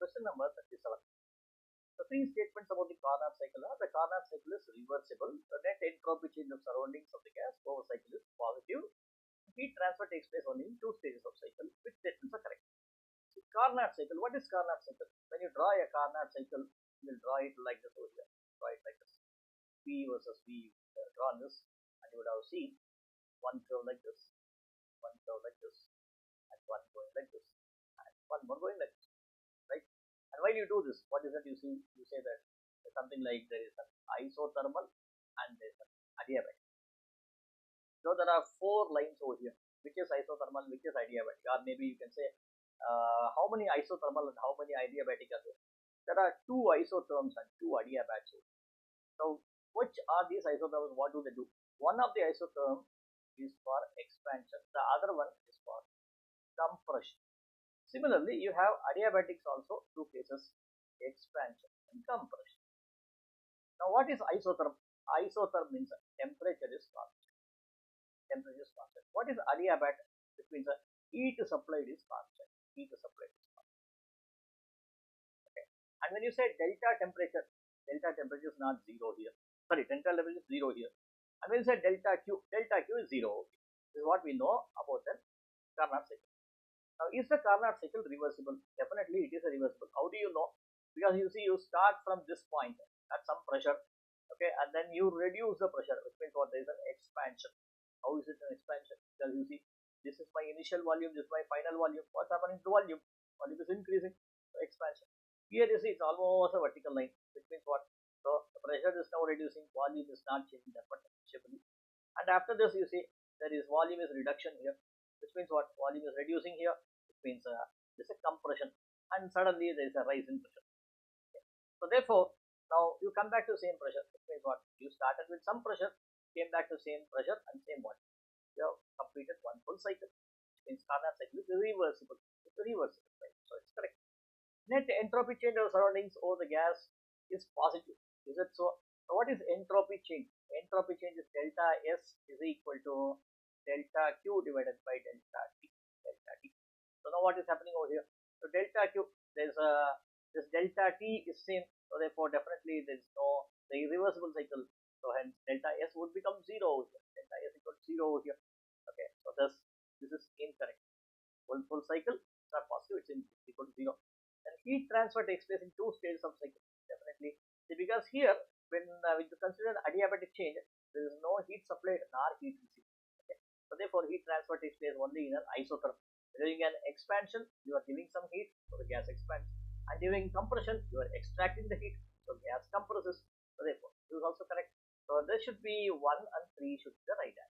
Question number 37. The three statements about the Carnot cycle are: the Carnot cycle is reversible, the net entropy change of surroundings of the gas over cycle is positive, heat transfer takes place only in two stages of cycle. Which statements are correct? So Carnot cycle, what is Carnot cycle? When you draw a Carnot cycle, you will draw it like this over here. Draw it like this. P versus V, draw this, and you would have seen one curve like this, one curve like this, and one going like this, and one more going like this, right? And while you do this, what is that you see? You say that something like there is an isothermal and there is an adiabatic. So there are four lines over here. Which is isothermal, which is adiabatic, or maybe you can say how many isothermal and how many adiabatic are there? There are two isotherms and two adiabats. So which are these isotherms? What do they do? One of the isotherms is for expansion, the other one is for compression. Similarly, you have adiabatics also, two cases, expansion and compression. Now what is isotherm? Isotherm means temperature is constant. Temperature is constant. What is adiabat? It means heat supplied is constant. Heat supplied is constant. Okay. And when you say delta temperature is not zero here. Sorry, delta level is zero here. And when you say delta Q is zero. This is what we know about the Carnot cycle. Now, is the Carnot cycle reversible? Definitely, it is a reversible. How do you know? Because you see, you start from this point at some pressure, okay, and then you reduce the pressure, which means what? There is an expansion. How is it an expansion? Because you see, this is my initial volume, this is my final volume. What's happening to volume? Volume is increasing. So expansion. Here you see, it's almost a vertical line, which means what? So the pressure is now reducing, volume is not changing that much appreciably. And after this, you see, there is volume is reduction here, which means what? Volume is reducing here. Means there is a compression, and suddenly there is a rise in pressure. Okay. So therefore, now you come back to the same pressure. It means what? You started with some pressure, came back to same pressure and same volume. You have completed one full cycle. Which means Carnot cycle is reversible. It's a reversible cycle, so it's correct. Net entropy change of surroundings over the gas is positive. Is it so? So what is entropy change? Entropy change is delta S is equal to delta Q divided by delta T. Delta T. So now what is happening over here? So delta Q, there's this delta T is same, so therefore definitely there is no the irreversible cycle. So hence delta S would become zero over here. Delta S equal to zero over here. Okay, so this is incorrect. Full cycle, it's not positive, it's equal to zero. And heat transfer takes place in two stages of cycle. Definitely. See, because here when you consider an adiabatic change, there is no heat supplied nor heat received. Okay. So therefore heat transfer takes place only in an isotherm. During an expansion, you are giving some heat, so the gas expands. And during compression, you are extracting the heat, so gas compresses. So therefore, this is also correct. So there should be 1 and 3 should be the right answer.